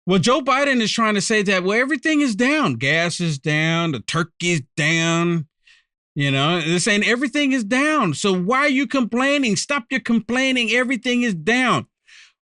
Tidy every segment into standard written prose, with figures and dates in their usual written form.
Well, Joe Biden is trying to say that, well, everything is down. Gas is down. The turkey's down. They're saying everything is down. So why are you complaining? Stop your complaining. Everything is down.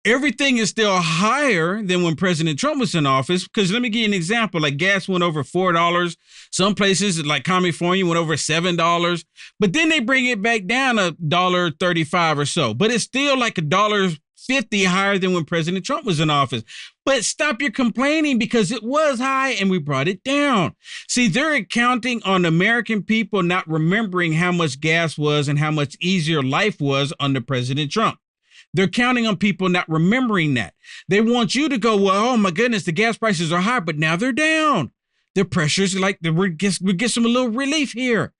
Everything is still higher than when President Trump was in office. Because let me give you an example. Like gas went over $4. Some places like California went over $7. But then they bring it back down $1.35 or so. But it's still like $1.50 higher than when President Trump was in office. But stop your complaining because it was high and we brought it down. See, they're counting on American people not remembering how much gas was and how much easier life was under President Trump. They're counting on people not remembering that. They want you to go, well, oh my goodness, the gas prices are high, but now they're down. The pressures we get some a little relief here.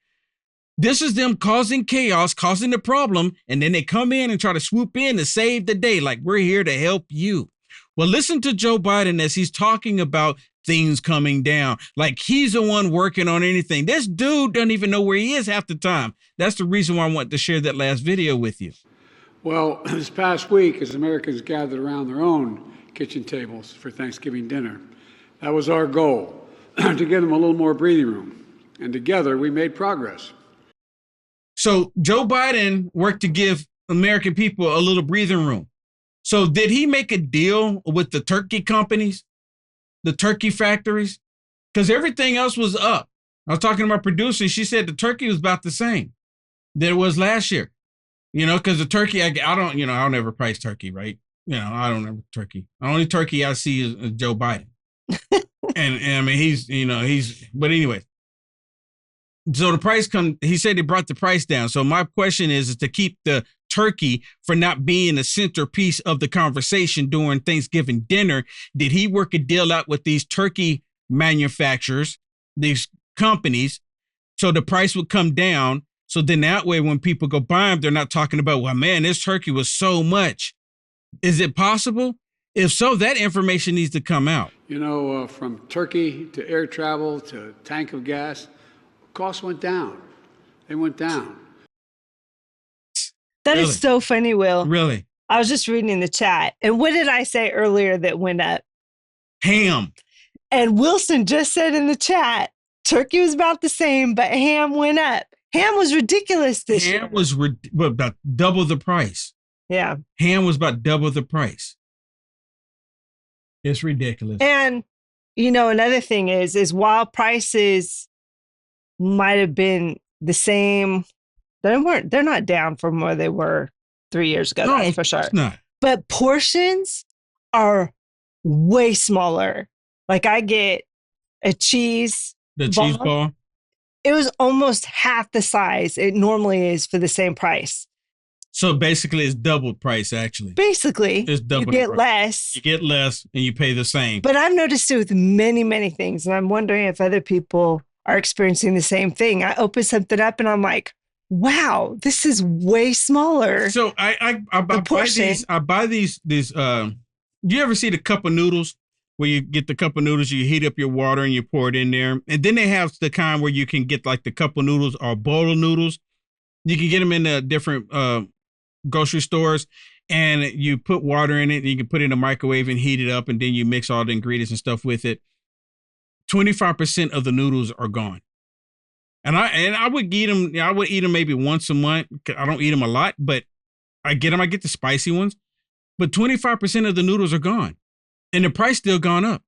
This is them causing chaos, causing the problem, and then they come in and try to swoop in to save the day, like we're here to help you. Well, listen to Joe Biden as he's talking about things coming down, like he's the one working on anything. This dude doesn't even know where he is half the time. That's the reason why I wanted to share that last video with you. Well, this past week, as Americans gathered around their own kitchen tables for Thanksgiving dinner, that was our goal, to give them a little more breathing room. And together, we made progress. So Joe Biden worked to give American people a little breathing room. So did he make a deal with the turkey companies, the turkey factories? Because everything else was up. I was talking to my producer. She said the turkey was about the same that it was last year. Because the turkey, I'll never price turkey, right? I don't ever turkey. The only turkey I see is Joe Biden. and I mean, but anyway. So the price he said they brought the price down. So my question is to keep the turkey for not being the centerpiece of the conversation during Thanksgiving dinner. Did he work a deal out with these turkey manufacturers, these companies, so the price would come down? So then that way, when people go buy them, they're not talking about, well, man, this turkey was so much. Is it possible? If so, that information needs to come out. From turkey to air travel to tank of gas, costs went down. They went down. That is so funny, Will. Really? I was just reading in the chat. And what did I say earlier that went up? Ham. And Wilson just said in the chat, turkey was about the same, but ham went up. Ham was ridiculous this year. Ham was about double the price. Yeah. Ham was about double the price. It's ridiculous. And, another thing is while prices might have been the same, they're not down from where they were 3 years ago. No, that's for sure. It's not. But portions are way smaller. Like I get a cheese cheese ball. It was almost half the size it normally is for the same price. So basically it's double price, actually. Basically, it's double. You get less. You get less and you pay the same. But I've noticed it with many, many things. And I'm wondering if other people are experiencing the same thing. I open something up and I'm like, wow, this is way smaller. So I buy these, you ever see the cup of noodles? Where you get the cup of noodles, you heat up your water and you pour it in there. And then they have the kind where you can get like the cup of noodles or bowl of noodles. You can get them in the different grocery stores and you put water in it and you can put it in the microwave and heat it up. And then you mix all the ingredients and stuff with it. 25% of the noodles are gone. And I would eat them. I would eat them maybe once a month. I don't eat them a lot, but I get them. I get the spicy ones, but 25% of the noodles are gone. And the price still gone up.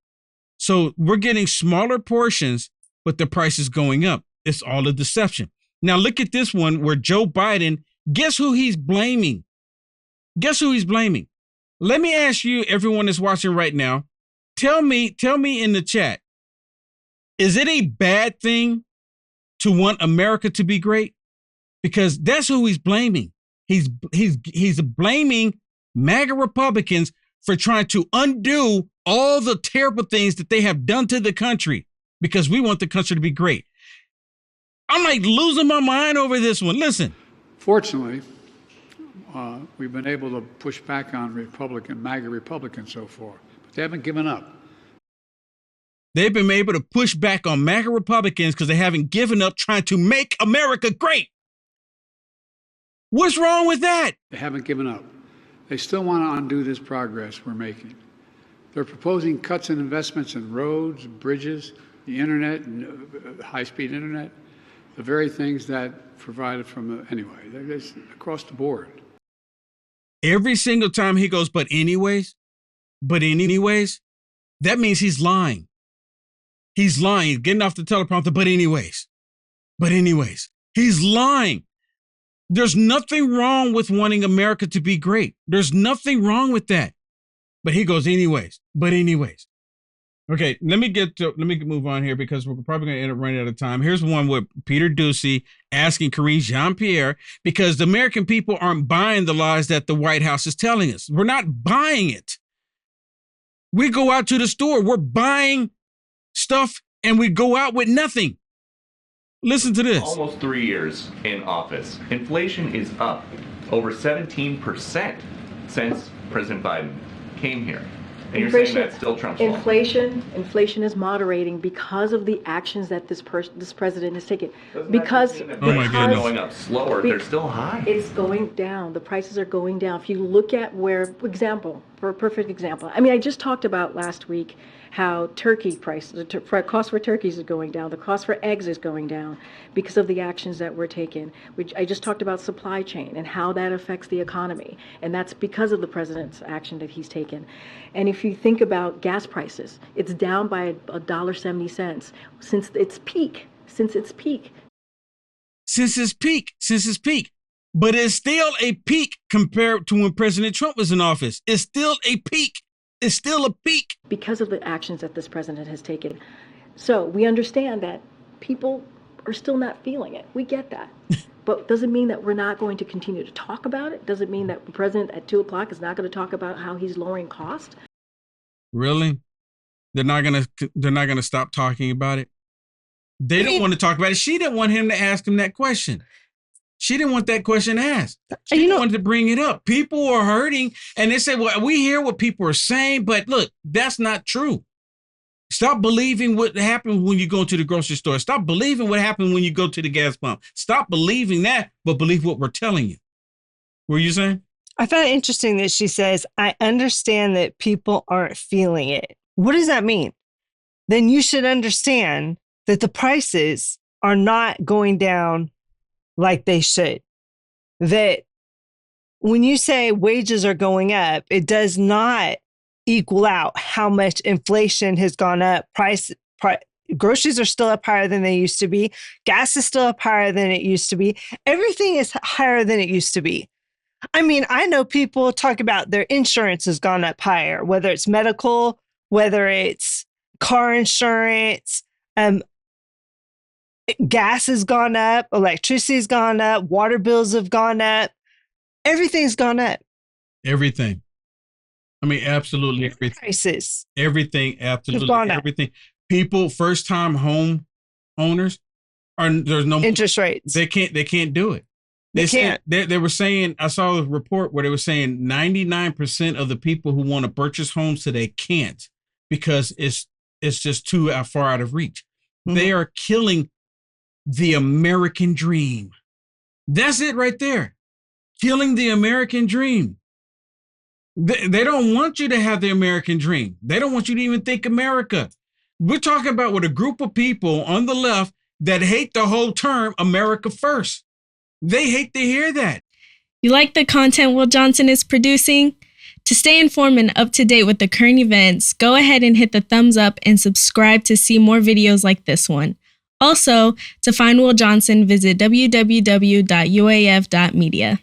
So we're getting smaller portions, but the price is going up. It's all a deception. Now look at this one where Joe Biden, guess who he's blaming? Guess who he's blaming? Let me ask you, everyone that's watching right now, tell me in the chat, is it a bad thing to want America to be great? Because that's who he's blaming. He's blaming MAGA Republicans for trying to undo all the terrible things that they have done to the country because we want the country to be great. I'm like losing my mind over this one. Listen. Fortunately, we've been able to push back on MAGA Republicans so far, but they haven't given up. They've been able to push back on MAGA Republicans because they haven't given up trying to make America great. What's wrong with that? They haven't given up. They still want to undo this progress we're making. They're proposing cuts in investments in roads, bridges, the internet, and high-speed internet, the very things that provided from, anyway, it's across the board. Every single time he goes, but anyways, that means he's lying. He's lying, getting off the teleprompter, but anyways, he's lying. There's nothing wrong with wanting America to be great. There's nothing wrong with that. But he goes, anyways. Okay, let me move on here because we're probably going to end up running out of time. Here's one with Peter Doocy asking Karine Jean-Pierre, because the American people aren't buying the lies that the White House is telling us. We're not buying it. We go out to the store, we're buying stuff, and we go out with nothing. Listen to this. Almost 3 years in office. Inflation is up over 17% since President Biden came here. And you're saying that's still Trump's fault. Inflation is moderating because of the actions that this president has taken. Because going up slower, they're still high. It's going down. The prices are going down. If you look at for a perfect example, I mean, I just talked about last week how turkey prices, the cost for turkeys is going down, the cost for eggs is going down because of the actions that were taken. I just talked about supply chain and how that affects the economy, and that's because of the president's action that he's taken. And if you think about gas prices, it's down by $1.70 since its peak. But it's still a peak compared to when President Trump was in office. It's still a peak. Because of the actions that this president has taken. So we understand that people are still not feeling it. We get that. But doesn't mean that we're not going to continue to talk about it. Doesn't mean that the president at 2:00 is not going to talk about how he's lowering cost. Really? They're not gonna stop talking about it? They don't want to talk about it. She didn't want him to ask him that question. She didn't want that question asked. She wanted to bring it up. People are hurting, and they say, well, we hear what people are saying, but look, that's not true. Stop believing what happened when you go to the grocery store. Stop believing what happened when you go to the gas pump. Stop believing that, but believe what we're telling you. What were you saying? I found it interesting that she says, I understand that people aren't feeling it. What does that mean? Then you should understand that the prices are not going down like they should. That when you say wages are going up, it does not equal out how much inflation has gone up. Groceries are still up higher than they used to be. Gas is still up higher than it used to be. Everything is higher than it used to be. I mean, I know people talk about their insurance has gone up higher, whether it's medical, whether it's car insurance, gas has gone up, electricity's gone up, water bills have gone up. Everything's gone up. Everything. I mean, absolutely everything. Prices. Everything, absolutely everything. People, first-time home owners, there's no interest rates. They can't do it. They were saying, I saw a report where they were saying 99% of the people who want to purchase homes today can't because it's just too far out of reach. Mm-hmm. They are killing the American dream. That's it right there. Killing the American dream. They don't want you to have the American dream. They don't want you to even think America. We're talking about with a group of people on the left that hate the whole term America first. They hate to hear that. You like the content Will Johnson is producing? To stay informed and up to date with the current events, go ahead and hit the thumbs up and subscribe to see more videos like this one. Also, to find Will Johnson, visit www.uaf.media.